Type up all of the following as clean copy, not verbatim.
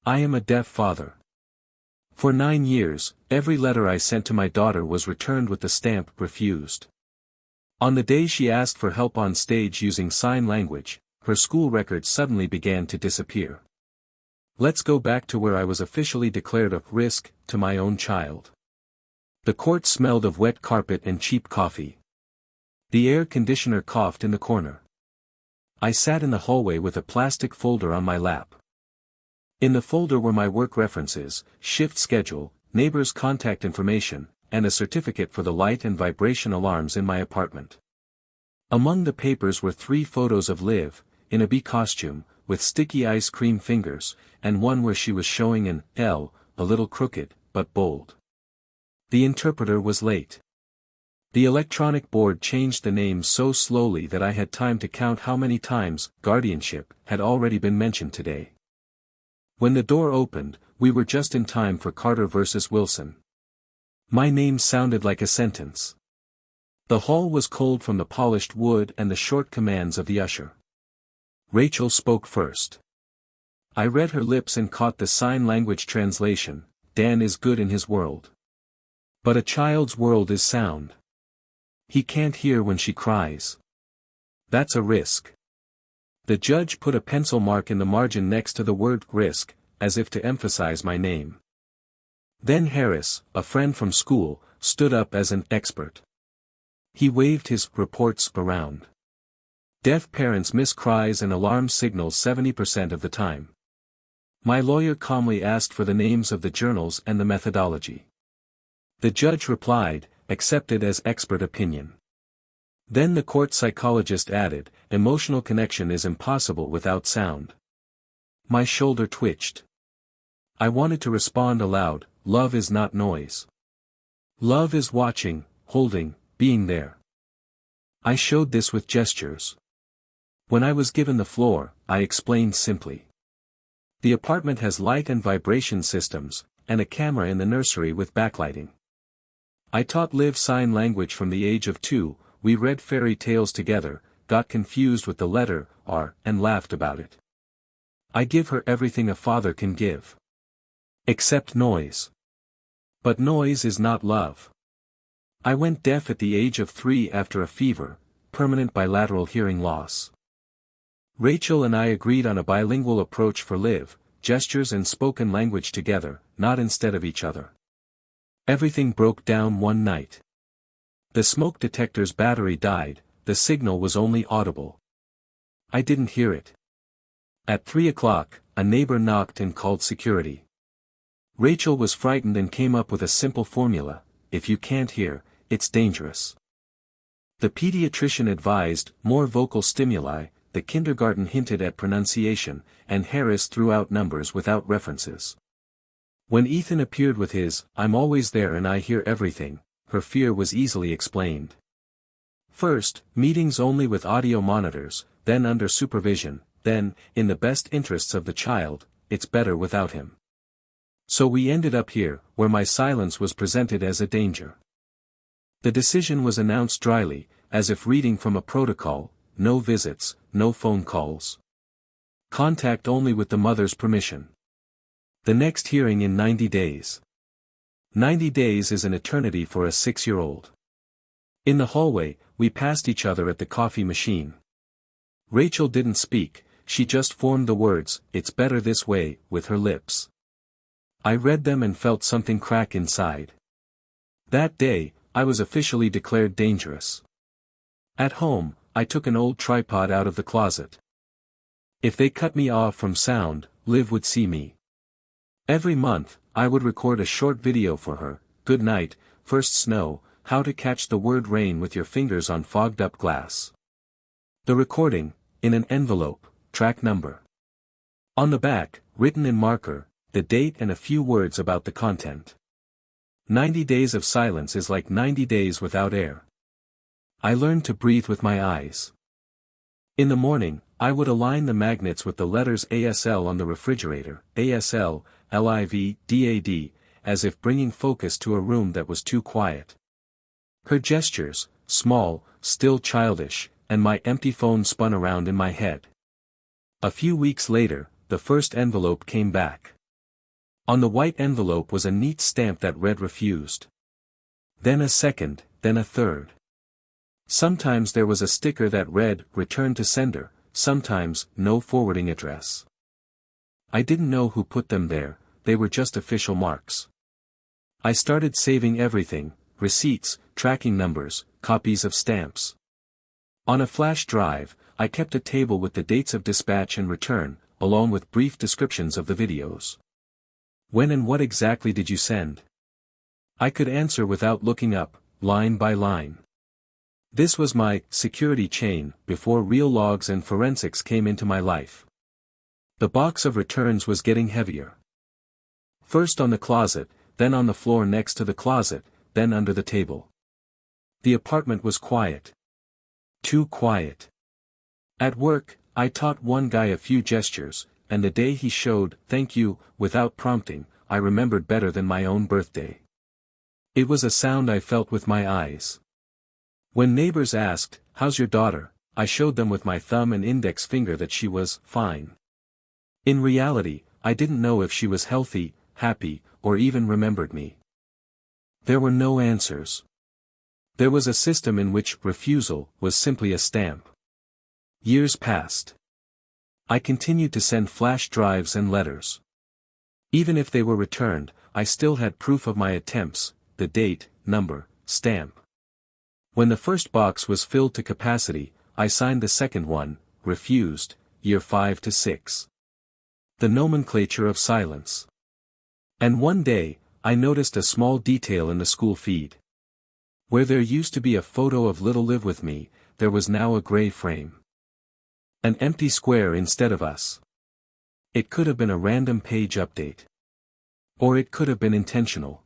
I am a deaf father. For 9 years, every letter I sent to my daughter was returned with the stamp refused. On the day she asked for help on stage using sign language, her school records suddenly began to disappear. Let's go back to where I was officially declared a risk to my own child. The court smelled of wet carpet and cheap coffee. The air conditioner coughed in the corner. I sat in the hallway with a plastic folder on my lap. In the folder were my work references, shift schedule, neighbors' contact information, and a certificate for the light and vibration alarms in my apartment. Among the papers were 3 photos of Liv, in a bee costume, with sticky ice cream fingers, and one where she was showing an L, a little crooked, but bold. The interpreter was late. The electronic board changed the names so slowly that I had time to count how many times guardianship had already been mentioned today. When the door opened, we were just in time for Carter versus Wilson. My name sounded like a sentence. The hall was cold from the polished wood and the short commands of the usher. Rachel spoke first. I read her lips and caught the sign language translation. Dan is good in his world. But a child's world is sound. He can't hear when she cries. That's a risk. The judge put a pencil mark in the margin next to the word risk, as if to emphasize my name. Then Harris, a friend from school, stood up as an expert. He waved his reports around. Deaf parents miss cries and alarm signals 70% of the time. My lawyer calmly asked for the names of the journals and the methodology. The judge replied, accepted as expert opinion. Then the court psychologist added, emotional connection is impossible without sound. My shoulder twitched. I wanted to respond aloud, love is not noise. Love is watching, holding, being there. I showed this with gestures. When I was given the floor, I explained simply. The apartment has light and vibration systems, and a camera in the nursery with backlighting. I taught Liv sign language from the age of 2, we read fairy tales together, got confused with the letter R, and laughed about it. I give her everything a father can give. Except noise. But noise is not love. I went deaf at the age of 3 after a fever, permanent bilateral hearing loss. Rachel and I agreed on a bilingual approach for Liv, gestures and spoken language together, not instead of each other. Everything broke down one night. The smoke detector's battery died, the signal was only audible. I didn't hear it. At 3 o'clock, a neighbor knocked and called security. Rachel was frightened and came up with a simple formula, if you can't hear, it's dangerous. The pediatrician advised, more vocal stimuli, the kindergarten hinted at pronunciation, and Harris threw out numbers without references. When Ethan appeared with his, I'm always there and I hear everything, her fear was easily explained. First, meetings only with audio monitors, then under supervision, then, in the best interests of the child, it's better without him. So we ended up here, where my silence was presented as a danger. The decision was announced dryly, as if reading from a protocol, no visits, no phone calls. Contact only with the mother's permission. The next hearing in 90 days. 90 days is an eternity for a 6-year-old. In the hallway, we passed each other at the coffee machine. Rachel didn't speak, she just formed the words, it's better this way, with her lips. I read them and felt something crack inside. That day, I was officially declared dangerous. At home, I took an old tripod out of the closet. If they cut me off from sound, Liv would see me. Every month, I would record a short video for her, good night, first snow, how to catch the word rain with your fingers on fogged up glass. The recording, in an envelope, track number. On the back, written in marker, the date and a few words about the content. 90 days of silence is like 90 days without air. I learned to breathe with my eyes. In the morning, I would align the magnets with the letters ASL on the refrigerator, ASL, LIV, DAD, as if bringing focus to a room that was too quiet. Her gestures, small, still childish, and my empty phone spun around in my head. A few weeks later, the first envelope came back. On the white envelope was a neat stamp that read refused. Then a second, then a third. Sometimes there was a sticker that read, return to sender, sometimes, no forwarding address. I didn't know who put them there, they were just official marks. I started saving everything, receipts, tracking numbers, copies of stamps. On a flash drive, I kept a table with the dates of dispatch and return, along with brief descriptions of the videos. When and what exactly did you send? I could answer without looking up, line by line. This was my security chain before real logs and forensics came into my life. The box of returns was getting heavier. First on the closet, then on the floor next to the closet, then under the table. The apartment was quiet. Too quiet. At work, I taught one guy a few gestures, and the day he showed, thank you, without prompting, I remembered better than my own birthday. It was a sound I felt with my eyes. When neighbors asked, how's your daughter, I showed them with my thumb and index finger that she was fine. In reality, I didn't know if she was healthy, happy, or even remembered me. There were no answers. There was a system in which refusal was simply a stamp. Years passed. I continued to send flash drives and letters. Even if they were returned, I still had proof of my attempts, the date, number, stamp. When the first box was filled to capacity, I signed the second one, refused, year 5 to 6. The nomenclature of silence. And one day, I noticed a small detail in the school feed. Where there used to be a photo of little Liv with me, there was now a gray frame. An empty square instead of us. It could have been a random page update. Or it could have been intentional.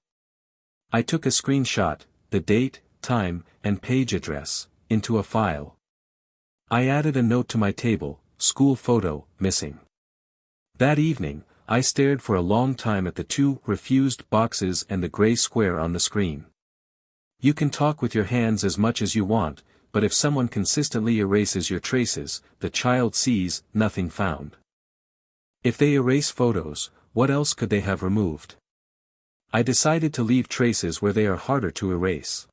I took a screenshot, the date, time, and page address, into a file. I added a note to my table, school photo, missing. That evening, I stared for a long time at the 2 refused boxes and the gray square on the screen. You can talk with your hands as much as you want, but if someone consistently erases your traces, the child sees nothing found. If they erase photos, what else could they have removed? I decided to leave traces where they are harder to erase.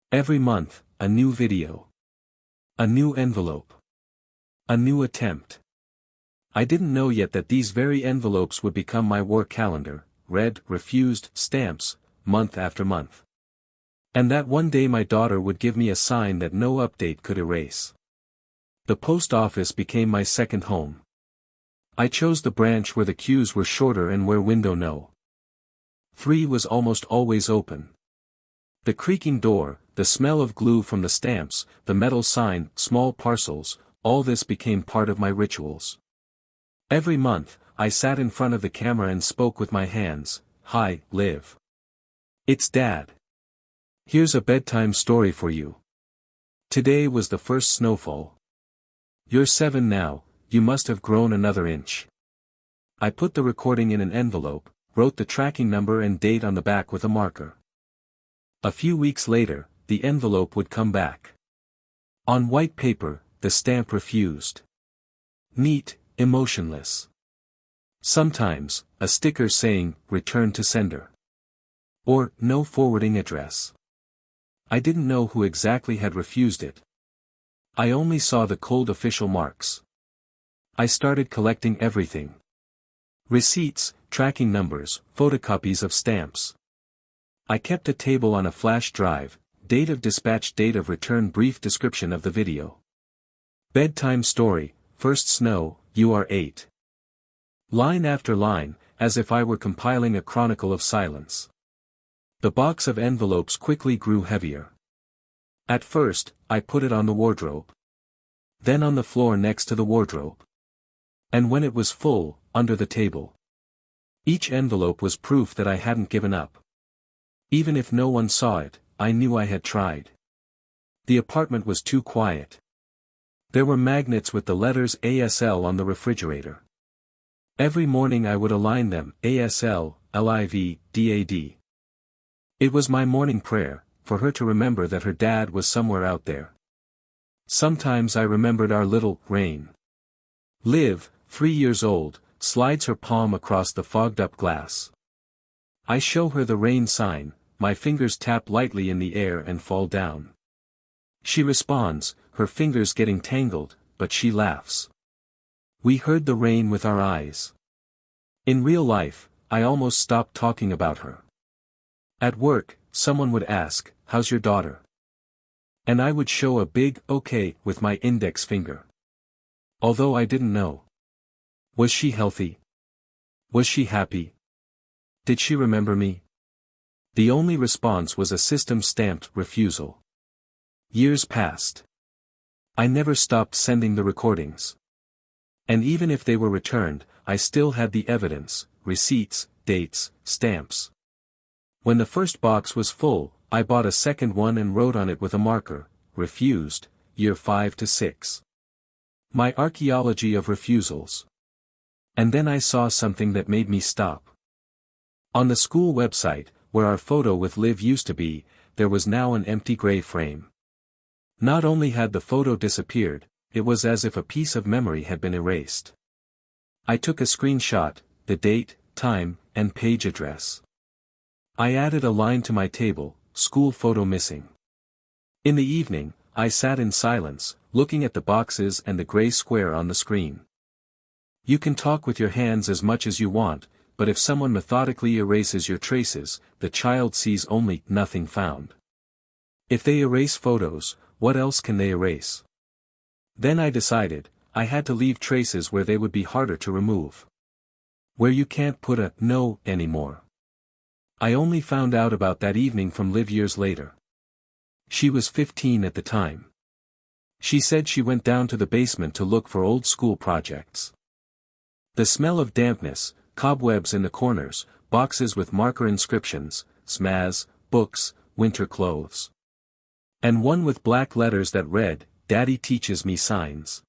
Every month, a new video. A new envelope. A new attempt. I didn't know yet that these very envelopes would become my work calendar, read, refused, stamps, month after month. And that one day my daughter would give me a sign that no update could erase. The post office became my second home. I chose the branch where the queues were shorter and where window no. 3 was almost always open. The creaking door, the smell of glue from the stamps, the metal sign, small parcels, all this became part of my rituals. Every month, I sat in front of the camera and spoke with my hands, hi, Liv. It's Dad. Here's a bedtime story for you. Today was the first snowfall. You're 7 now, you must have grown another inch. I put the recording in an envelope, wrote the tracking number and date on the back with a marker. A few weeks later, the envelope would come back. On white paper, the stamp refused. Neat, emotionless. Sometimes, a sticker saying, return to sender. Or, no forwarding address. I didn't know who exactly had refused it. I only saw the cold official marks. I started collecting everything. Receipts, tracking numbers, photocopies of stamps. I kept a table on a flash drive, date of dispatch, date of return, brief description of the video. Bedtime story, first snow, you are 8. Line after line, as if I were compiling a chronicle of silence. The box of envelopes quickly grew heavier. At first, I put it on the wardrobe. Then on the floor next to the wardrobe. And when it was full, under the table. Each envelope was proof that I hadn't given up. Even if no one saw it, I knew I had tried. The apartment was too quiet. There were magnets with the letters ASL on the refrigerator. Every morning I would align them, ASL, LIV, DAD. It was my morning prayer, for her to remember that her dad was somewhere out there. Sometimes I remembered our little Rain. Liv, 3 years old, slides her palm across the fogged-up glass. I show her the rain sign, my fingers tap lightly in the air and fall down. She responds, her fingers getting tangled, but she laughs. We heard the rain with our eyes. In real life, I almost stopped talking about her. At work, someone would ask, "How's your daughter?" And I would show a big "okay" with my index finger. Although I didn't know. Was she healthy? Was she happy? Did she remember me? The only response was a system-stamped refusal. Years passed. I never stopped sending the recordings. And even if they were returned, I still had the evidence, receipts, dates, stamps. When the first box was full, I bought a second one and wrote on it with a marker, "Refused, year 5 to 6. My archaeology of refusals. And then I saw something that made me stop. On the school website, where our photo with Liv used to be, there was now an empty gray frame. Not only had the photo disappeared, it was as if a piece of memory had been erased. I took a screenshot, the date, time, and page address. I added a line to my table, "School photo missing." In the evening, I sat in silence, looking at the boxes and the gray square on the screen. You can talk with your hands as much as you want, but if someone methodically erases your traces, the child sees only "nothing found." If they erase photos, what else can they erase? Then I decided, I had to leave traces where they would be harder to remove. Where you can't put a "no" anymore. I only found out about that evening from Liv years later. She was 15 at the time. She said she went down to the basement to look for old school projects. The smell of dampness, cobwebs in the corners, boxes with marker inscriptions, smaz, books, winter clothes. And one with black letters that read, "Daddy teaches me signs."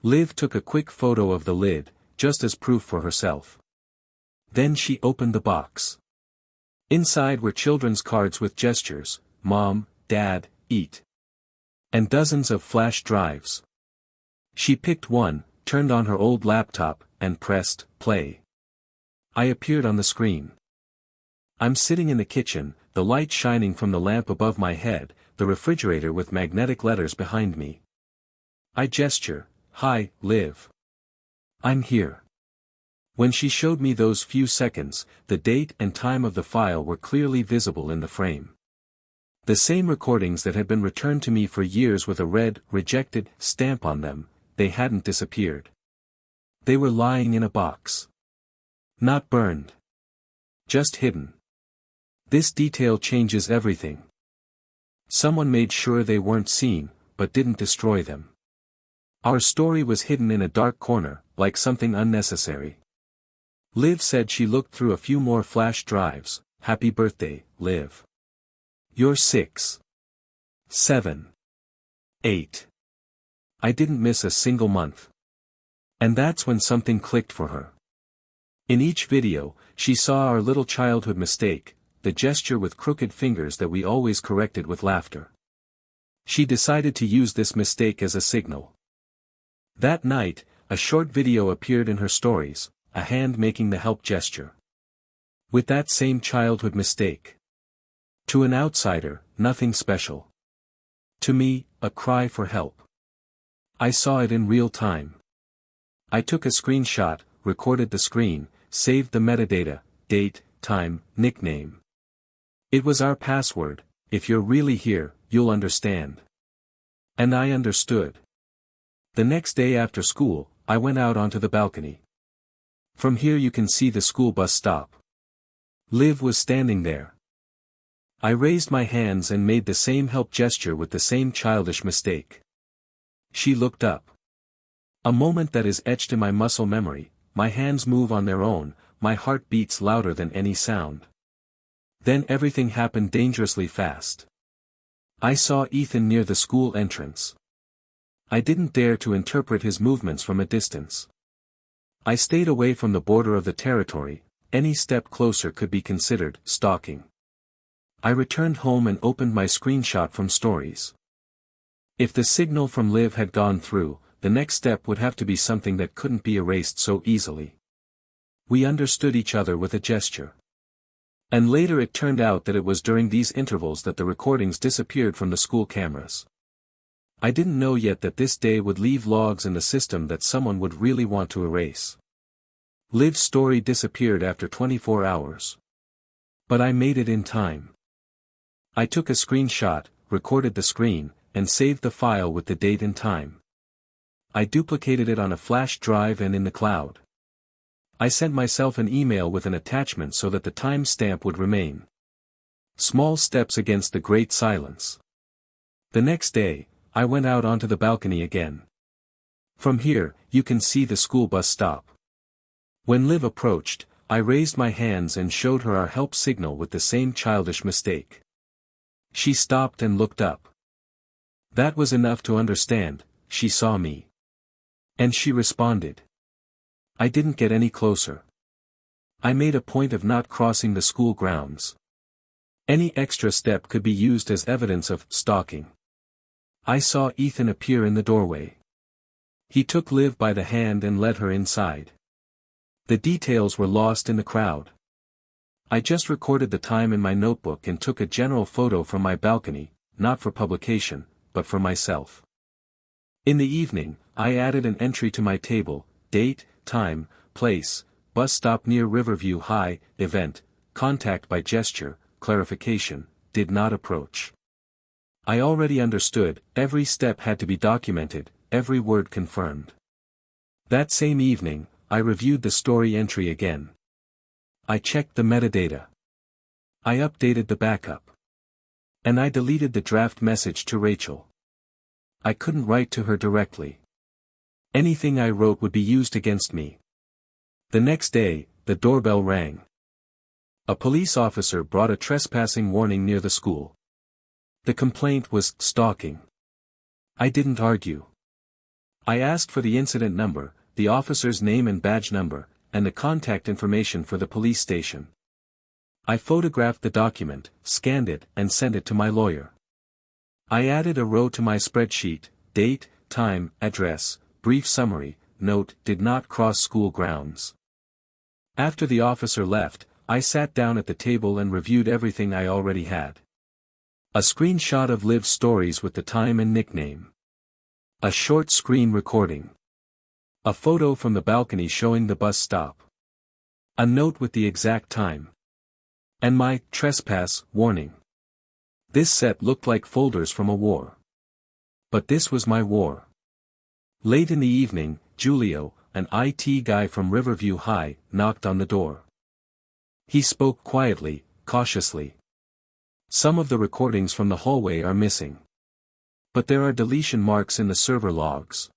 Liv took a quick photo of the lid, just as proof for herself. Then she opened the box. Inside were children's cards with gestures, "Mom, Dad, eat." And dozens of flash drives. She picked one, turned on her old laptop, and pressed play. I appeared on the screen. I'm sitting in the kitchen, the light shining from the lamp above my head, the refrigerator with magnetic letters behind me. I gesture, "Hi, Liv. I'm here." When she showed me those few seconds, the date and time of the file were clearly visible in the frame. The same recordings that had been returned to me for years with a red, "rejected" stamp on them, they hadn't disappeared. They were lying in a box. Not burned. Just hidden. This detail changes everything. Someone made sure they weren't seen, but didn't destroy them. Our story was hidden in a dark corner, like something unnecessary. Liv said she looked through a few more flash drives. Happy birthday, Liv. You're 6. 7. 8. I didn't miss a single month. And that's when something clicked for her. In each video, she saw our little childhood mistake, the gesture with crooked fingers that we always corrected with laughter. She decided to use this mistake as a signal. That night, a short video appeared in her stories, a hand making the help gesture. With that same childhood mistake. To an outsider, nothing special. To me, a cry for help. I saw it in real time. I took a screenshot, recorded the screen, saved the metadata, date, time, nickname. It was our password. If you're really here, you'll understand. And I understood. The next day after school, I went out onto the balcony. From here you can see the school bus stop. Liv was standing there. I raised my hands and made the same help gesture with the same childish mistake. She looked up. A moment that is etched in my muscle memory, my hands move on their own, my heart beats louder than any sound. Then everything happened dangerously fast. I saw Ethan near the school entrance. I didn't dare to interpret his movements from a distance. I stayed away from the border of the territory, any step closer could be considered stalking. I returned home and opened my screenshot from stories. If the signal from Liv had gone through, the next step would have to be something that couldn't be erased so easily. We understood each other with a gesture. And later it turned out that it was during these intervals that the recordings disappeared from the school cameras. I didn't know yet that this day would leave logs in the system that someone would really want to erase. Liv's story disappeared after 24 hours. But I made it in time. I took a screenshot, recorded the screen, and saved the file with the date and time. I duplicated it on a flash drive and in the cloud. I sent myself an email with an attachment so that the time stamp would remain. Small steps against the great silence. The next day, I went out onto the balcony again. From here, you can see the school bus stop. When Liv approached, I raised my hands and showed her our help signal with the same childish mistake. She stopped and looked up. That was enough to understand, she saw me. And she responded. I didn't get any closer. I made a point of not crossing the school grounds. Any extra step could be used as evidence of stalking. I saw Ethan appear in the doorway. He took Liv by the hand and led her inside. The details were lost in the crowd. I just recorded the time in my notebook and took a general photo from my balcony, not for publication, but for myself. In the evening, I added an entry to my table: date, time, place, bus stop near Riverview High, event, contact by gesture, clarification, did not approach. I already understood, every step had to be documented, every word confirmed. That same evening, I reviewed the story entry again. I checked the metadata. I updated the backup. And I deleted the draft message to Rachel. I couldn't write to her directly. Anything I wrote would be used against me. The next day, the doorbell rang. A police officer brought a trespassing warning near the school. The complaint was stalking. I didn't argue. I asked for the incident number, the officer's name and badge number, and the contact information for the police station. I photographed the document, scanned it, and sent it to my lawyer. I added a row to my spreadsheet: date, time, address, brief summary, note, did not cross school grounds. After the officer left, I sat down at the table and reviewed everything I already had. A screenshot of Liv's stories with the time and nickname. A short screen recording. A photo from the balcony showing the bus stop. A note with the exact time. And my trespass warning. This set looked like folders from a war. But this was my war. Late in the evening, Julio, an IT guy from Riverview High, knocked on the door. He spoke quietly, cautiously. Some of the recordings from the hallway are missing. But there are deletion marks in the server logs.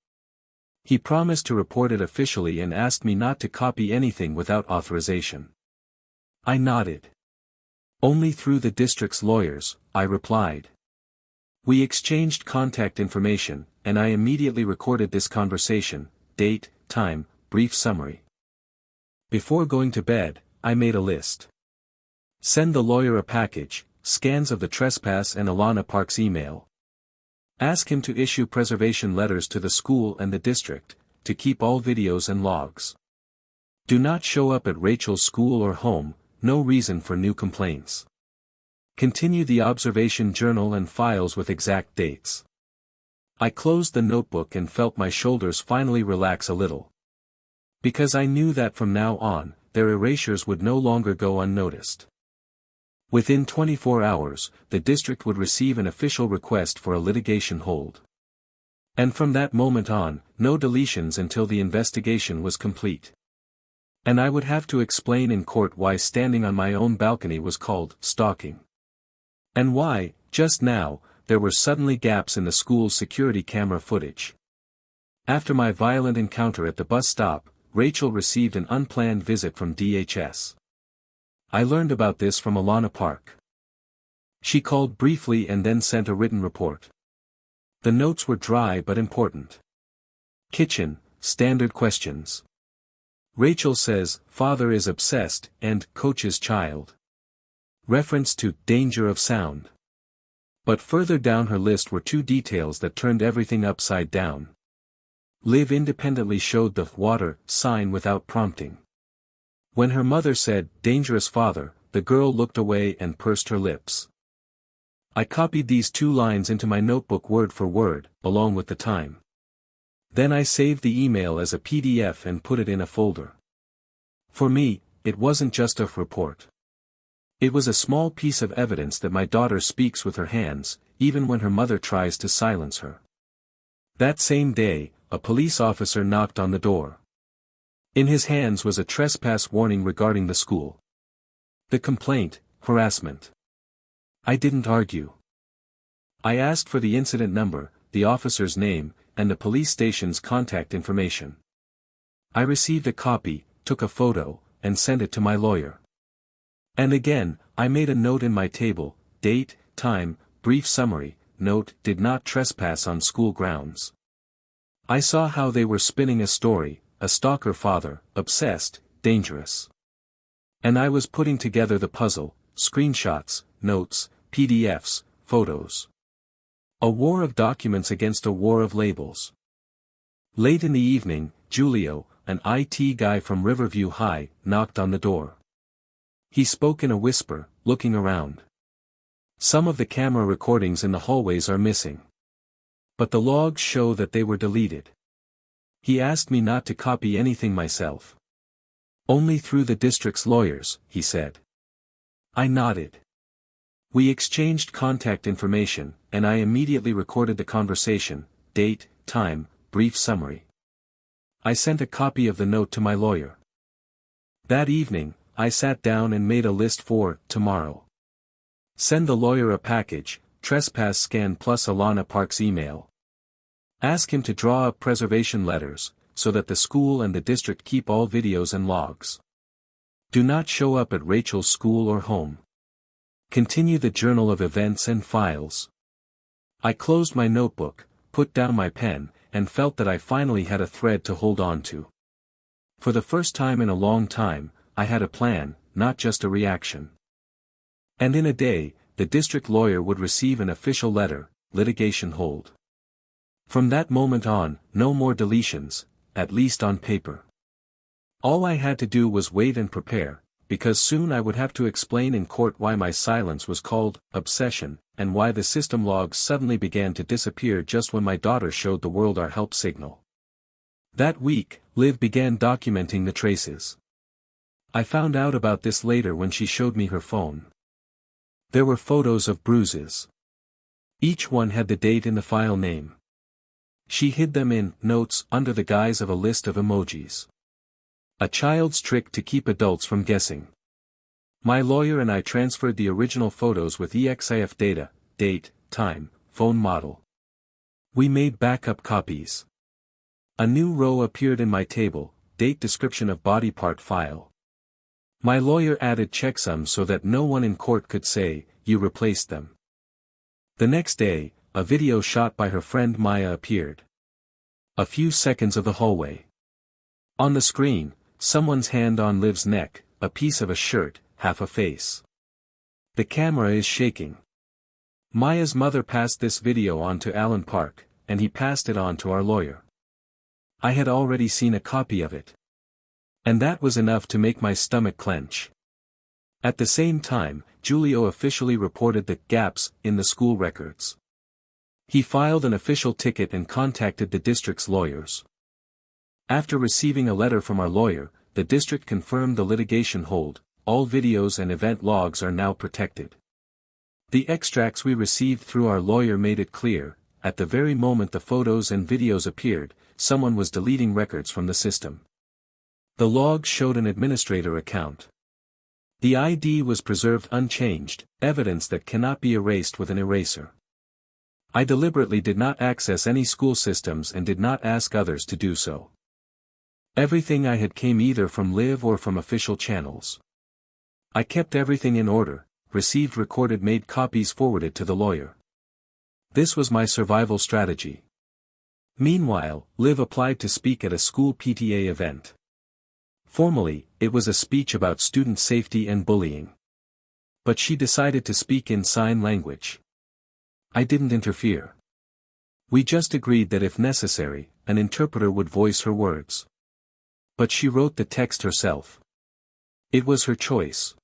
He promised to report it officially and asked me not to copy anything without authorization. I nodded. Only through the district's lawyers, I replied. We exchanged contact information, and I immediately recorded this conversation: date, time, brief summary. Before going to bed, I made a list. Send the lawyer a package, scans of the trespass and Alana Park's email. Ask him to issue preservation letters to the school and the district, to keep all videos and logs. Do not show up at Rachel's school or home, no reason for new complaints. Continue the observation journal and files with exact dates. I closed the notebook and felt my shoulders finally relax a little. Because I knew that from now on, their erasures would no longer go unnoticed. Within 24 hours, the district would receive an official request for a litigation hold. And from that moment on, no deletions until the investigation was complete. And I would have to explain in court why standing on my own balcony was called stalking. And why, just now, there were suddenly gaps in the school's security camera footage. After my violent encounter at the bus stop, Rachel received an unplanned visit from DHS. I learned about this from Alana Park. She called briefly and then sent a written report. The notes were dry but important. Kitchen, standard questions. Rachel says, father is obsessed, and coaches child. Reference to danger of sound. But further down her list were two details that turned everything upside down. Liv independently showed the water sign without prompting. When her mother said, "Dangerous father," the girl looked away and pursed her lips. I copied these 2 lines into my notebook word for word, along with the time. Then I saved the email as a PDF and put it in a folder. For me, it wasn't just a report. It was a small piece of evidence that my daughter speaks with her hands, even when her mother tries to silence her. That same day, a police officer knocked on the door. In his hands was a trespass warning regarding the school. The complaint, harassment. I didn't argue. I asked for the incident number, the officer's name, and the police station's contact information. I received a copy, took a photo, and sent it to my lawyer. And again, I made a note in my table, date, time, brief summary, note, did not trespass on school grounds. I saw how they were spinning a story, a stalker father, obsessed, dangerous. And I was putting together the puzzle, screenshots, notes, PDFs, photos. A war of documents against a war of labels. Late in the evening, Julio, an IT guy from Riverview High, knocked on the door. He spoke in a whisper, looking around. Some of the camera recordings in the hallways are missing. But the logs show that they were deleted. He asked me not to copy anything myself. Only through the district's lawyers, he said. I nodded. We exchanged contact information, and I immediately recorded the conversation, date, time, brief summary. I sent a copy of the note to my lawyer. That evening, I sat down and made a list for tomorrow. Send the lawyer a package, trespass scan plus Alana Park's email. Ask him to draw up preservation letters, so that the school and the district keep all videos and logs. Do not show up at Rachel's school or home. Continue the journal of events and files. I closed my notebook, put down my pen, and felt that I finally had a thread to hold on to. For the first time in a long time, I had a plan, not just a reaction. And in a day, the district lawyer would receive an official letter, litigation hold. From that moment on, no more deletions, at least on paper. All I had to do was wait and prepare, because soon I would have to explain in court why my silence was called obsession, and why the system logs suddenly began to disappear just when my daughter showed the world our help signal. That week, Liv began documenting the traces. I found out about this later when she showed me her phone. There were photos of bruises. Each one had the date in the file name. She hid them in notes under the guise of a list of emojis. A child's trick to keep adults from guessing. My lawyer and I transferred the original photos with EXIF data, date, time, phone model. We made backup copies. A new row appeared in my table, date description of body part file. My lawyer added checksums so that no one in court could say, "You replaced them." The next day, a video shot by her friend Maya appeared. A few seconds of the hallway. On the screen, someone's hand on Liv's neck, a piece of a shirt, half a face. The camera is shaking. Maya's mother passed this video on to Alan Park, and he passed it on to our lawyer. I had already seen a copy of it. And that was enough to make my stomach clench. At the same time, Julio officially reported the gaps in the school records. He filed an official ticket and contacted the district's lawyers. After receiving a letter from our lawyer, the district confirmed the litigation hold. All videos and event logs are now protected. The extracts we received through our lawyer made it clear, at the very moment the photos and videos appeared, someone was deleting records from the system. The logs showed an administrator account. The ID was preserved unchanged, evidence that cannot be erased with an eraser. I deliberately did not access any school systems and did not ask others to do so. Everything I had came either from Liv or from official channels. I kept everything in order, received recorded made copies forwarded to the lawyer. This was my survival strategy. Meanwhile, Liv applied to speak at a school PTA event. Formally, it was a speech about student safety and bullying. But she decided to speak in sign language. I didn't interfere. We just agreed that if necessary, an interpreter would voice her words. But she wrote the text herself. It was her choice.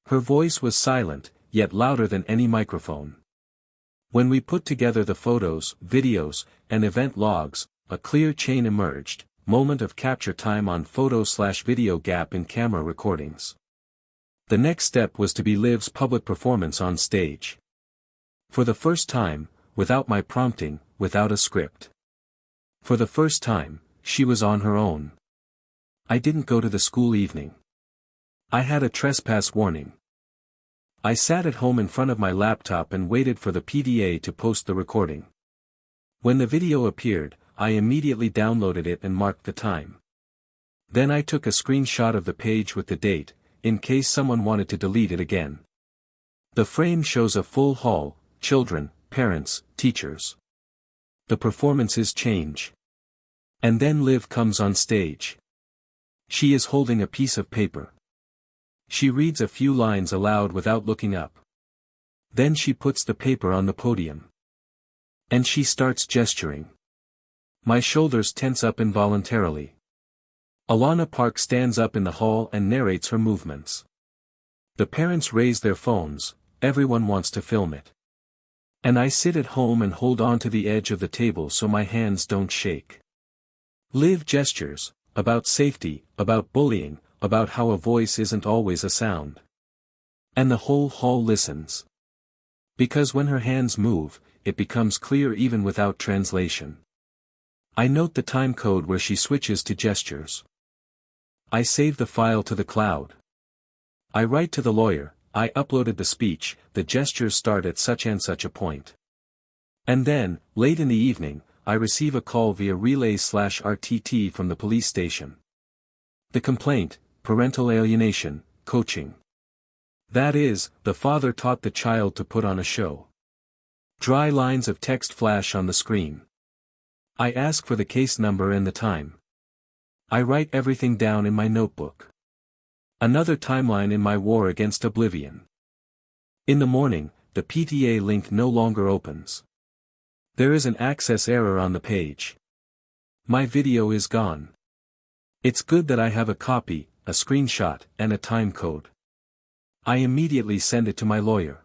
Her voice was silent, yet louder than any microphone. When we put together the photos, videos, and event logs, a clear chain emerged: moment of capture time on photo/video, gap in camera recordings. The next step was to be Liv's public performance on stage. For the first time, without my prompting, without a script. For the first time, she was on her own. I didn't go to the school evening. I had a trespass warning. I sat at home in front of my laptop and waited for the PDA to post the recording. When the video appeared, I immediately downloaded it and marked the time. Then I took a screenshot of the page with the date, in case someone wanted to delete it again. The frame shows a full hall: children, parents, teachers. The performances change. And then Liv comes on stage. She is holding a piece of paper. She reads a few lines aloud without looking up. Then she puts the paper on the podium. And she starts gesturing. My shoulders tense up involuntarily. Alana Park stands up in the hall and narrates her movements. The parents raise their phones, everyone wants to film it. And I sit at home and hold on to the edge of the table so my hands don't shake. Liv gestures, about safety, about bullying, about how a voice isn't always a sound. And the whole hall listens. Because when her hands move, it becomes clear even without translation. I note the time code where she switches to gestures. I save the file to the cloud. I write to the lawyer: I uploaded the speech, the gestures start at such and such a point. And then, late in the evening, I receive a call via relay/RTT from the police station. The complaint: parental alienation, coaching. That is, the father taught the child to put on a show. Dry lines of text flash on the screen. I ask for the case number and the time. I write everything down in my notebook. Another timeline in my war against oblivion. In the morning, the PTA link no longer opens. There is an access error on the page. My video is gone. It's good that I have a copy, a screenshot, and a time code. I immediately send it to my lawyer.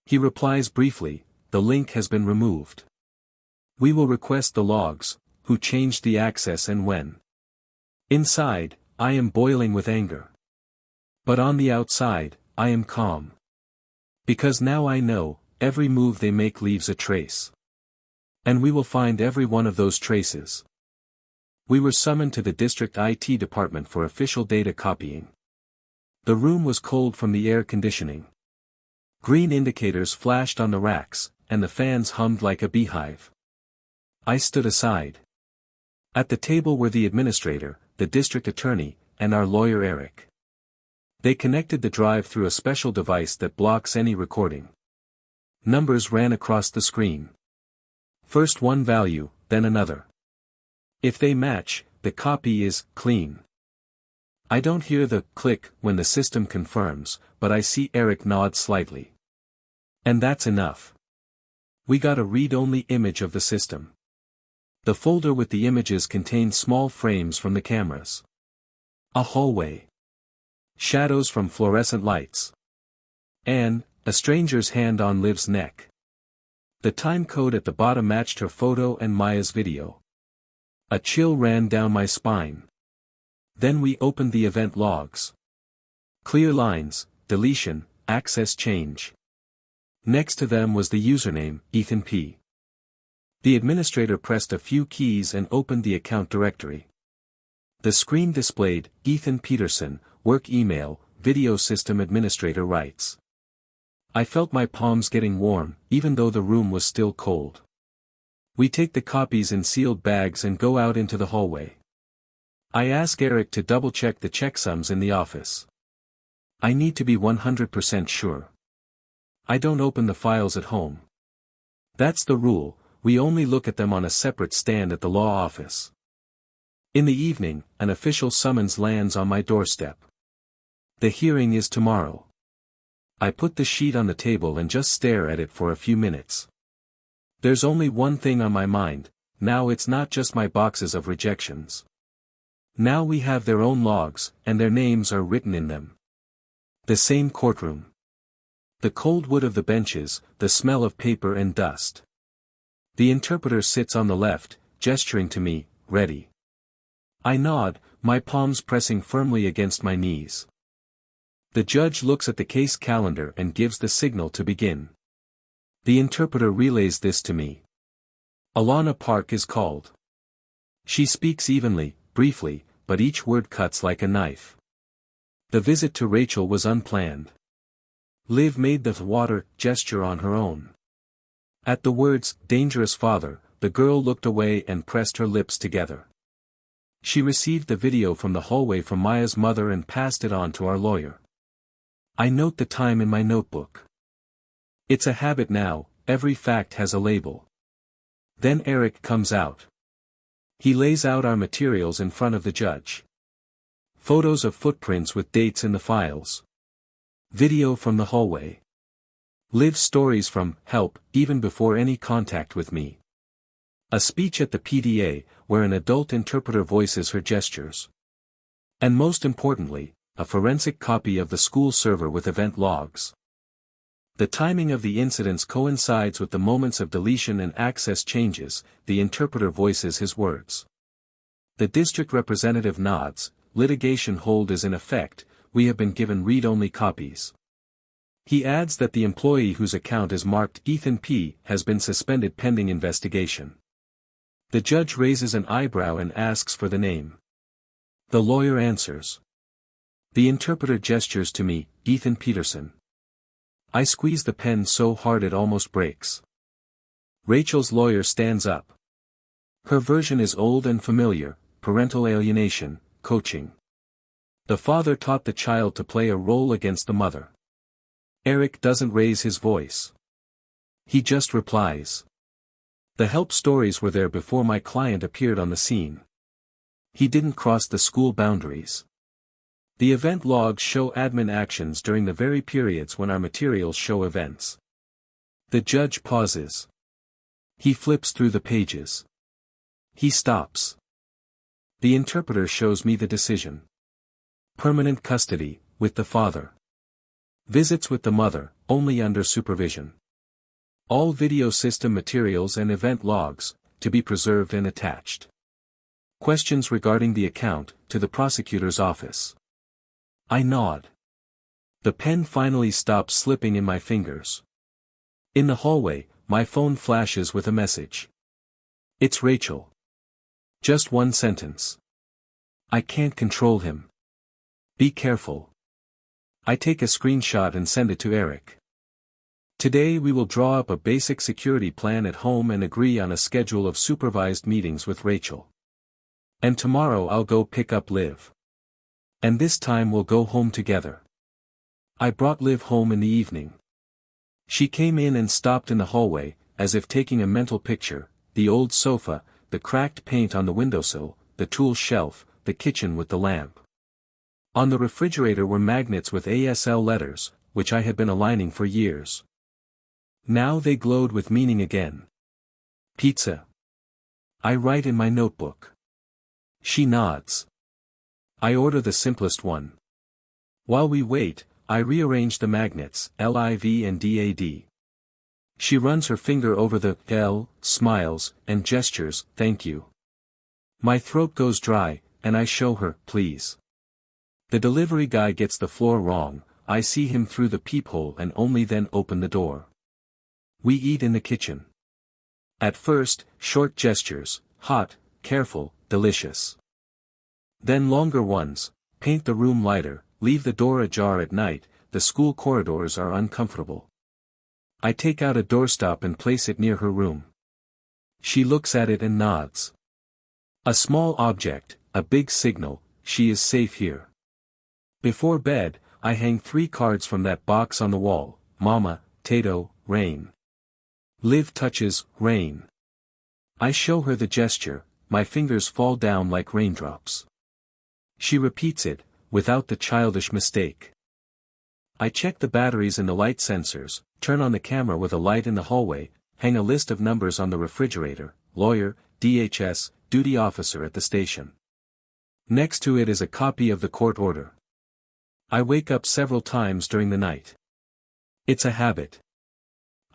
He replies briefly: the link has been removed. We will request the logs, who changed the access and when. Inside, I am boiling with anger. But on the outside, I am calm. Because now I know, every move they make leaves a trace. And we will find every one of those traces. We were summoned to the district IT department for official data copying. The room was cold from the air conditioning. Green indicators flashed on the racks, and the fans hummed like a beehive. I stood aside. At the table were the administrator, the district attorney, and our lawyer Eric. They connected the drive through a special device that blocks any recording. Numbers ran across the screen. First one value, then another. If they match, the copy is clean. I don't hear the click when the system confirms, but I see Eric nod slightly. And that's enough. We got a read-only image of the system. The folder with the images contained small frames from the cameras. A hallway. Shadows from fluorescent lights. And a stranger's hand on Liv's neck. The time code at the bottom matched her photo and Maya's video. A chill ran down my spine. Then we opened the event logs. Clear lines, deletion, access change. Next to them was the username, Ethan P. The administrator pressed a few keys and opened the account directory. The screen displayed, Ethan Peterson, work email, video system administrator writes. I felt my palms getting warm, even though the room was still cold. We take the copies in sealed bags and go out into the hallway. I ask Eric to double-check the checksums in the office. I need to be 100% sure. I don't open the files at home. That's the rule, we only look at them on a separate stand at the law office. In the evening, an official summons lands on my doorstep. The hearing is tomorrow. I put the sheet on the table and just stare at it for a few minutes. There's only one thing on my mind, now it's not just my boxes of rejections. Now we have their own logs, and their names are written in them. The same courtroom. The cold wood of the benches, the smell of paper and dust. The interpreter sits on the left, gesturing to me, ready. I nod, my palms pressing firmly against my knees. The judge looks at the case calendar and gives the signal to begin. The interpreter relays this to me. Alana Park is called. She speaks evenly, briefly, but each word cuts like a knife. The visit to Rachel was unplanned. Liv made the water gesture on her own. At the words, dangerous father, the girl looked away and pressed her lips together. She received the video from the hallway from Maya's mother and passed it on to our lawyer. I note the time in my notebook. It's a habit now, every fact has a label. Then Eric comes out. He lays out our materials in front of the judge. Photos of footprints with dates in the files. Video from the hallway. Liv's stories from help, even before any contact with me. A speech at the PDA, where an adult interpreter voices her gestures. And most importantly, a forensic copy of the school server with event logs. The timing of the incidents coincides with the moments of deletion and access changes, the interpreter voices his words. The district representative nods, litigation hold is in effect, we have been given read-only copies. He adds that the employee whose account is marked Ethan P. has been suspended pending investigation. The judge raises an eyebrow and asks for the name. The lawyer answers. The interpreter gestures to me, Ethan Peterson. I squeeze the pen so hard it almost breaks. Rachel's lawyer stands up. Her version is old and familiar, parental alienation, coaching. The father taught the child to play a role against the mother. Eric doesn't raise his voice. He just replies. The help stories were there before my client appeared on the scene. He didn't cross the school boundaries. The event logs show admin actions during the very periods when our materials show events. The judge pauses. He flips through the pages. He stops. The interpreter shows me the decision. Permanent custody, with the father. Visits with the mother, only under supervision. All video system materials and event logs, to be preserved and attached. Questions regarding the account, to the prosecutor's office. I nod. The pen finally stops slipping in my fingers. In the hallway, my phone flashes with a message. It's Rachel. Just one sentence. I can't control him. Be careful. I take a screenshot and send it to Eric. Today we will draw up a basic security plan at home and agree on a schedule of supervised meetings with Rachel. And tomorrow I'll go pick up Liv. And this time we'll go home together. I brought Liv home in the evening. She came in and stopped in the hallway, as if taking a mental picture, the old sofa, the cracked paint on the windowsill, the tool shelf, the kitchen with the lamp. On the refrigerator were magnets with ASL letters, which I had been aligning for years. Now they glowed with meaning again. Pizza. I write in my notebook. She nods. I order the simplest one. While we wait, I rearrange the magnets, LIV and DAD. She runs her finger over the L, smiles, and gestures, thank you. My throat goes dry, and I show her, please. The delivery guy gets the floor wrong, I see him through the peephole and only then open the door. We eat in the kitchen. At first, short gestures, hot, careful, delicious. Then longer ones, paint the room lighter, leave the door ajar at night, the school corridors are uncomfortable. I take out a doorstop and place it near her room. She looks at it and nods. A small object, a big signal, she is safe here. Before bed, I hang 3 cards from that box on the wall, Mama, Tato, Rain. Liv touches, Rain. I show her the gesture, my fingers fall down like raindrops. She repeats it, without the childish mistake. I check the batteries and the light sensors, turn on the camera with a light in the hallway, hang a list of numbers on the refrigerator, lawyer, DHS, duty officer at the station. Next to it is a copy of the court order. I wake up several times during the night. It's a habit.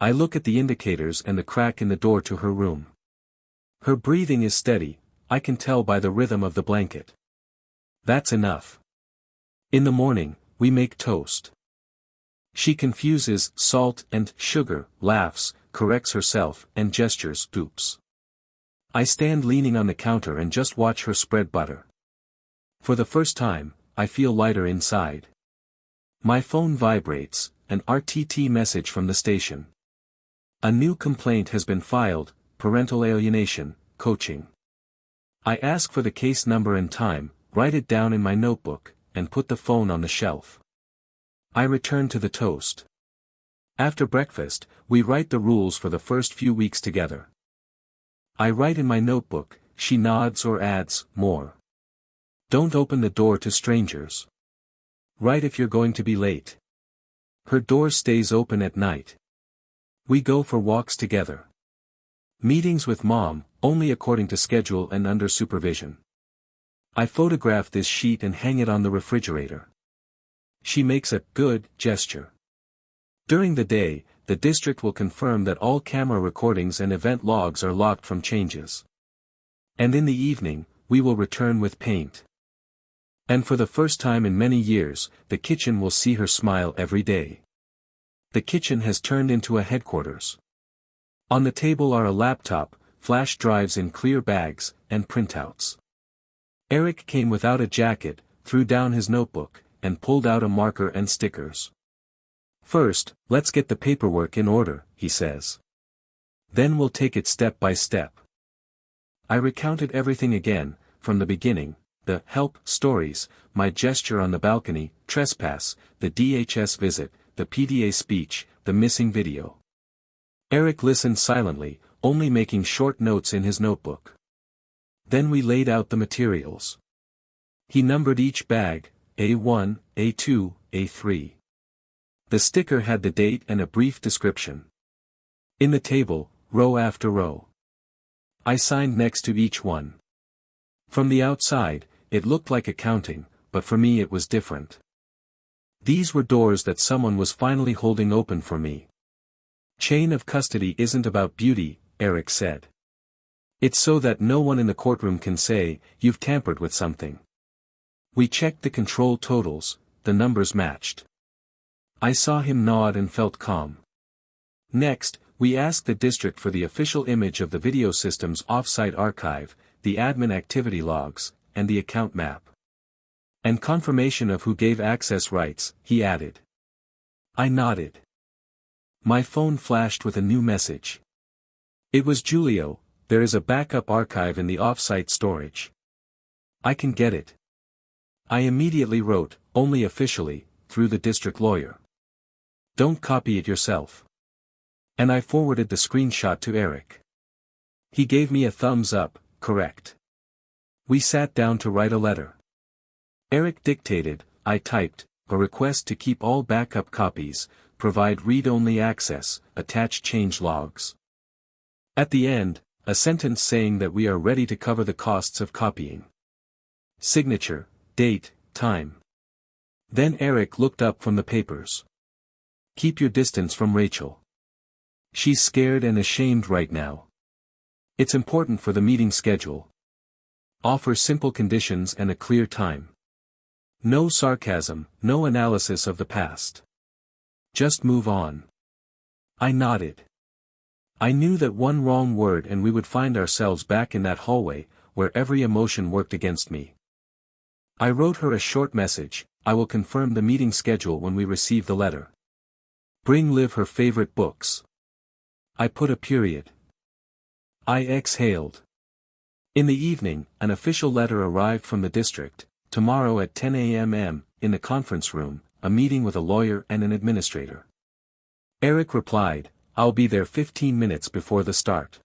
I look at the indicators and the crack in the door to her room. Her breathing is steady, I can tell by the rhythm of the blanket. That's enough. In the morning, we make toast. She confuses salt and sugar, laughs, corrects herself, and gestures, oops. I stand leaning on the counter and just watch her spread butter. For the first time, I feel lighter inside. My phone vibrates, an RTT message from the station. A new complaint has been filed, parental alienation, coaching. I ask for the case number and time, write it down in my notebook, and put the phone on the shelf. I return to the toast. After breakfast, we write the rules for the first few weeks together. I write in my notebook, she nods or adds, more. Don't open the door to strangers. Write if you're going to be late. Her door stays open at night. We go for walks together. Meetings with mom, only according to schedule and under supervision. I photograph this sheet and hang it on the refrigerator. She makes a good gesture. During the day, the district will confirm that all camera recordings and event logs are locked from changes. And in the evening, we will return with paint. And for the first time in many years, the kitchen will see her smile every day. The kitchen has turned into a headquarters. On the table are a laptop, flash drives in clear bags, and printouts. Eric came without a jacket, threw down his notebook, and pulled out a marker and stickers. First, let's get the paperwork in order, he says. Then we'll take it step by step. I recounted everything again, from the beginning, the help stories, my gesture on the balcony, trespass, the DHS visit, the PDA speech, the missing video. Eric listened silently, only making short notes in his notebook. Then we laid out the materials. He numbered each bag, A1, A2, A3. The sticker had the date and a brief description. In the table, row after row. I signed next to each one. From the outside, it looked like accounting, but for me it was different. These were doors that someone was finally holding open for me. Chain of custody isn't about beauty, Eric said. It's so that no one in the courtroom can say, you've tampered with something. We checked the control totals, the numbers matched. I saw him nod and felt calm. Next, we asked the district for the official image of the video system's off-site archive, the admin activity logs, and the account map. And confirmation of who gave access rights, he added. I nodded. My phone flashed with a new message. It was Julio, there is a backup archive in the off-site storage. I can get it. I immediately wrote, only officially, through the district lawyer. Don't copy it yourself. And I forwarded the screenshot to Eric. He gave me a thumbs up, correct. We sat down to write a letter. Eric dictated, I typed, a request to keep all backup copies, provide read-only access, attach change logs. At the end, a sentence saying that we are ready to cover the costs of copying. Signature, date, time. Then Eric looked up from the papers. Keep your distance from Rachel. She's scared and ashamed right now. It's important for the meeting schedule. Offer simple conditions and a clear time. No sarcasm, no analysis of the past. Just move on. I nodded. I knew that one wrong word and we would find ourselves back in that hallway, where every emotion worked against me. I wrote her a short message, I will confirm the meeting schedule when we receive the letter. Bring Liv her favorite books. I put a period. I exhaled. In the evening, an official letter arrived from the district, tomorrow at 10 a.m. in the conference room, a meeting with a lawyer and an administrator. Eric replied, I'll be there 15 minutes before the start.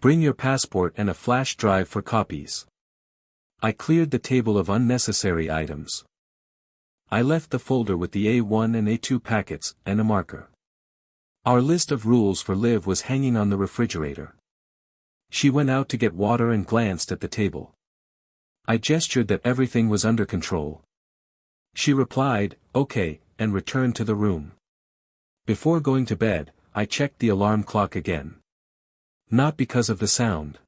Bring your passport and a flash drive for copies. I cleared the table of unnecessary items. I left the folder with the A1 and A2 packets, and a marker. Our list of rules for Liv was hanging on the refrigerator. She went out to get water and glanced at the table. I gestured that everything was under control. She replied, "Okay," and returned to the room. Before going to bed, I checked the alarm clock again. Not because of the sound.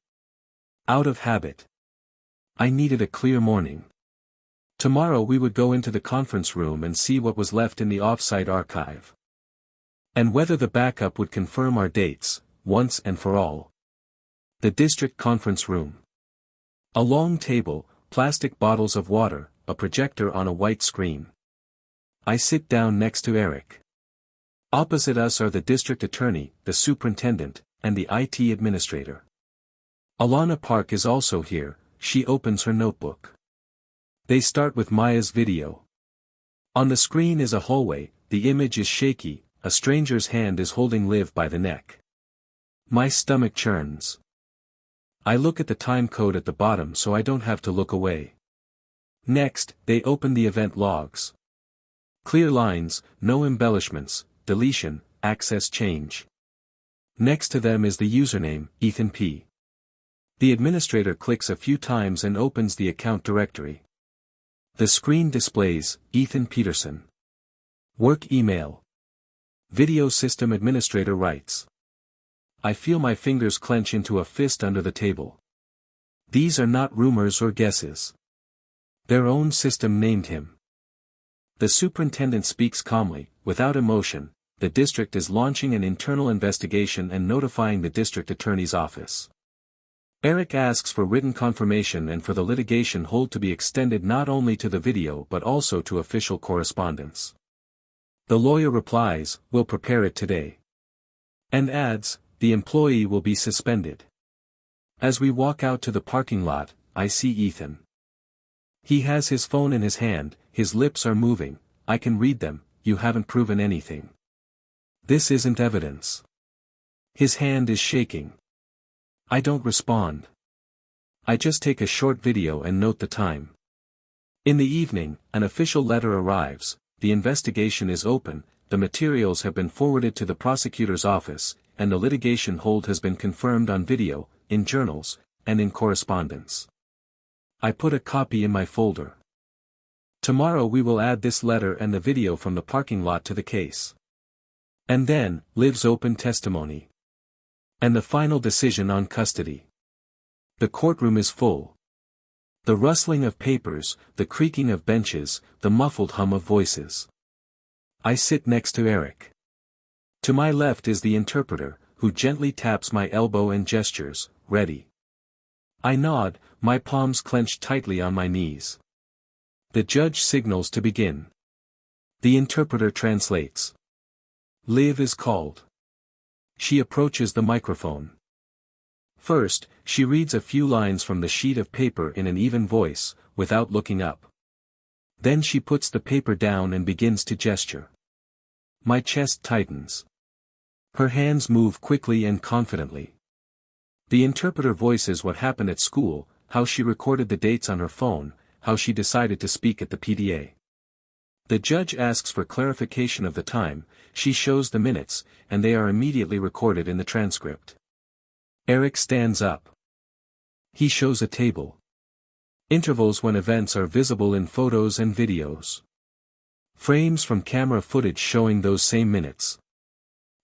Out of habit. I needed a clear morning. Tomorrow we would go into the conference room and see what was left in the off-site archive. And whether the backup would confirm our dates, once and for all. The district conference room. A long table, plastic bottles of water, a projector on a white screen. I sit down next to Eric. Opposite us are the district attorney, the superintendent, and the IT administrator. Alana Park is also here. She opens her notebook. They start with Maya's video. On the screen is a hallway, the image is shaky, a stranger's hand is holding Liv by the neck. My stomach churns. I look at the time code at the bottom so I don't have to look away. Next, they open the event logs. Clear lines, no embellishments, deletion, access change. Next to them is the username, Ethan P. The administrator clicks a few times and opens the account directory. The screen displays, Ethan Peterson. Work email. Video system administrator writes. I feel my fingers clench into a fist under the table. These are not rumors or guesses. Their own system named him. The superintendent speaks calmly, without emotion. The district is launching an internal investigation and notifying the district attorney's office. Eric asks for written confirmation and for the litigation hold to be extended not only to the video but also to official correspondence. The lawyer replies, "We'll prepare it today." And adds, "The employee will be suspended." As we walk out to the parking lot, I see Ethan. He has his phone in his hand, his lips are moving. I can read them. "You haven't proven anything. This isn't evidence." His hand is shaking. I don't respond. I just take a short video and note the time. In the evening, an official letter arrives. The investigation is open, the materials have been forwarded to the prosecutor's office, and the litigation hold has been confirmed on video, in journals, and in correspondence. I put a copy in my folder. Tomorrow we will add this letter and the video from the parking lot to the case. And then, Liv's open testimony. And the final decision on custody. The courtroom is full. The rustling of papers, the creaking of benches, the muffled hum of voices. I sit next to Eric. To my left is the interpreter, who gently taps my elbow and gestures, "Ready." I nod, my palms clenched tightly on my knees. The judge signals to begin. The interpreter translates. Liv is called. She approaches the microphone. First, she reads a few lines from the sheet of paper in an even voice, without looking up. Then she puts the paper down and begins to gesture. My chest tightens. Her hands move quickly and confidently. The interpreter voices what happened at school, how she recorded the dates on her phone, how she decided to speak at the PDA. The judge asks for clarification of the time, she shows the minutes, and they are immediately recorded in the transcript. Eric stands up. He shows a table. Intervals when events are visible in photos and videos. Frames from camera footage showing those same minutes.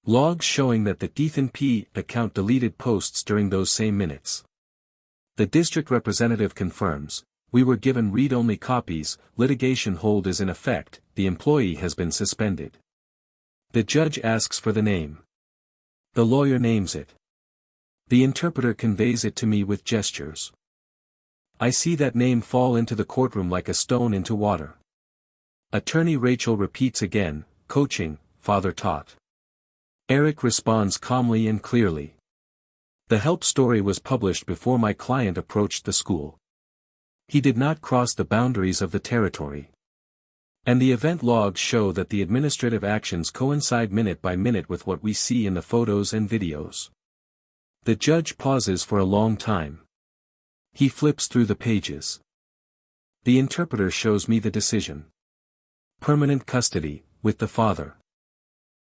Logs showing that the Ethan P. account deleted posts during those same minutes. The district representative confirms, "We were given read-only copies, litigation hold is in effect, the employee has been suspended." The judge asks for the name. The lawyer names it. The interpreter conveys it to me with gestures. I see that name fall into the courtroom like a stone into water. Attorney Rachel repeats again, "Coaching, father taught." Eric responds calmly and clearly. The help story was published before my client approached the school. He did not cross the boundaries of the territory. And the event logs show that the administrative actions coincide minute by minute with what we see in the photos and videos. The judge pauses for a long time. He flips through the pages. The interpreter shows me the decision. Permanent custody, with the father.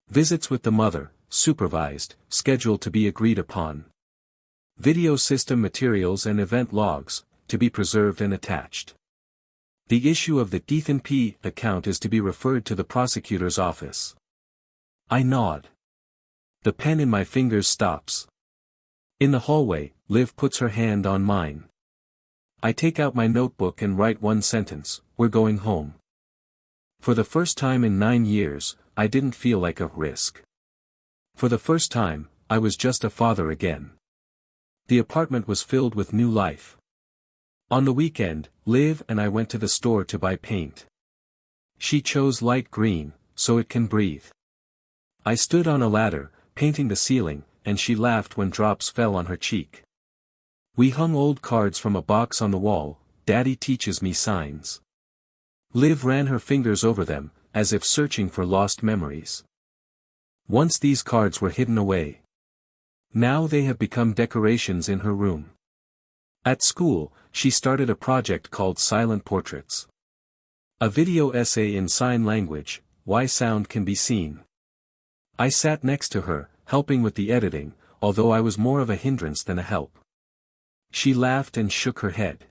Visits with the mother, supervised, scheduled to be agreed upon. Video system materials and event logs, to be preserved and attached. The issue of the Ethan P. account is to be referred to the prosecutor's office. I nod. The pen in my fingers stops. In the hallway, Liv puts her hand on mine. I take out my notebook and write one sentence: "We're going home." For the first time in 9 years, I didn't feel like a risk. For the first time, I was just a father again. The apartment was filled with new life. On the weekend, Liv and I went to the store to buy paint. She chose light green, so it can breathe. I stood on a ladder, painting the ceiling, and she laughed when drops fell on her cheek. We hung old cards from a box on the wall: "Daddy teaches me signs." Liv ran her fingers over them, as if searching for lost memories. Once these cards were hidden away. Now they have become decorations in her room. At school, she started a project called Silent Portraits. A video essay in sign language: "Why sound can be seen." I sat next to her, helping with the editing, although I was more of a hindrance than a help. She laughed and shook her head.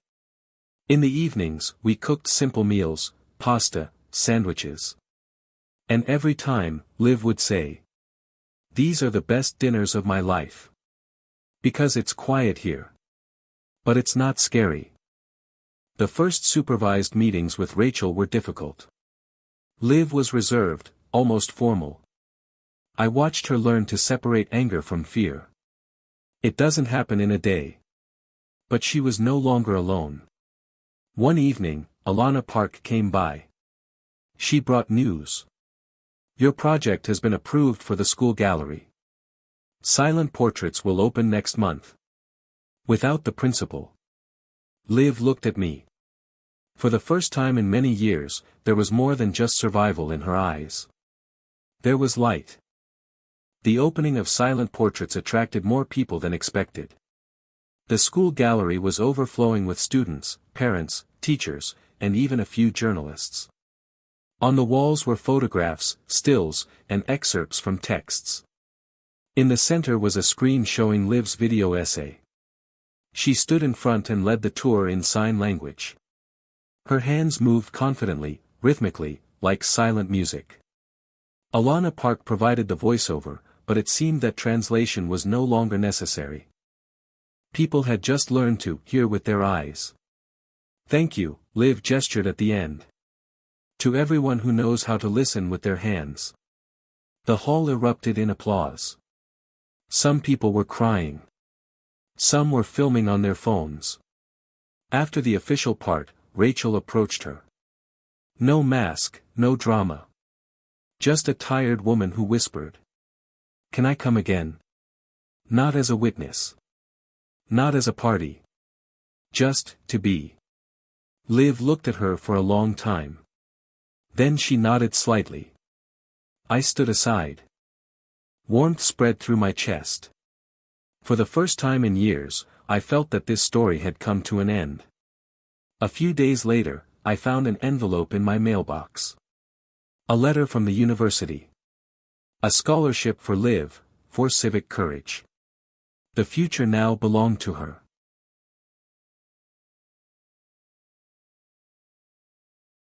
In the evenings, we cooked simple meals: pasta, sandwiches. And every time, Liv would say, "These are the best dinners of my life. Because it's quiet here. But it's not scary." The first supervised meetings with Rachel were difficult. Liv was reserved, almost formal. I watched her learn to separate anger from fear. It doesn't happen in a day. But she was no longer alone. One evening, Alana Park came by. She brought news. "Your project has been approved for the school gallery. Silent Portraits will open next month." Without the principal. Liv looked at me. For the first time in many years, there was more than just survival in her eyes. There was light. The opening of Silent Portraits attracted more people than expected. The school gallery was overflowing with students, parents, teachers, and even a few journalists. On the walls were photographs, stills, and excerpts from texts. In the center was a screen showing Liv's video essay. She stood in front and led the tour in sign language. Her hands moved confidently, rhythmically, like silent music. Alana Park provided the voiceover, but it seemed that translation was no longer necessary. People had just learned to hear with their eyes. "Thank you," Liv gestured at the end. "To everyone who knows how to listen with their hands." The hall erupted in applause. Some people were crying. Some were filming on their phones. After the official part, Rachel approached her. No mask, no drama. Just a tired woman who whispered, "Can I come again? Not as a witness. Not as a party. Just to be." Liv looked at her for a long time. Then she nodded slightly. I stood aside. Warmth spread through my chest. For the first time in years, I felt that this story had come to an end. A few days later, I found an envelope in my mailbox. A letter from the university. A scholarship for Liv, for civic courage. The future now belonged to her.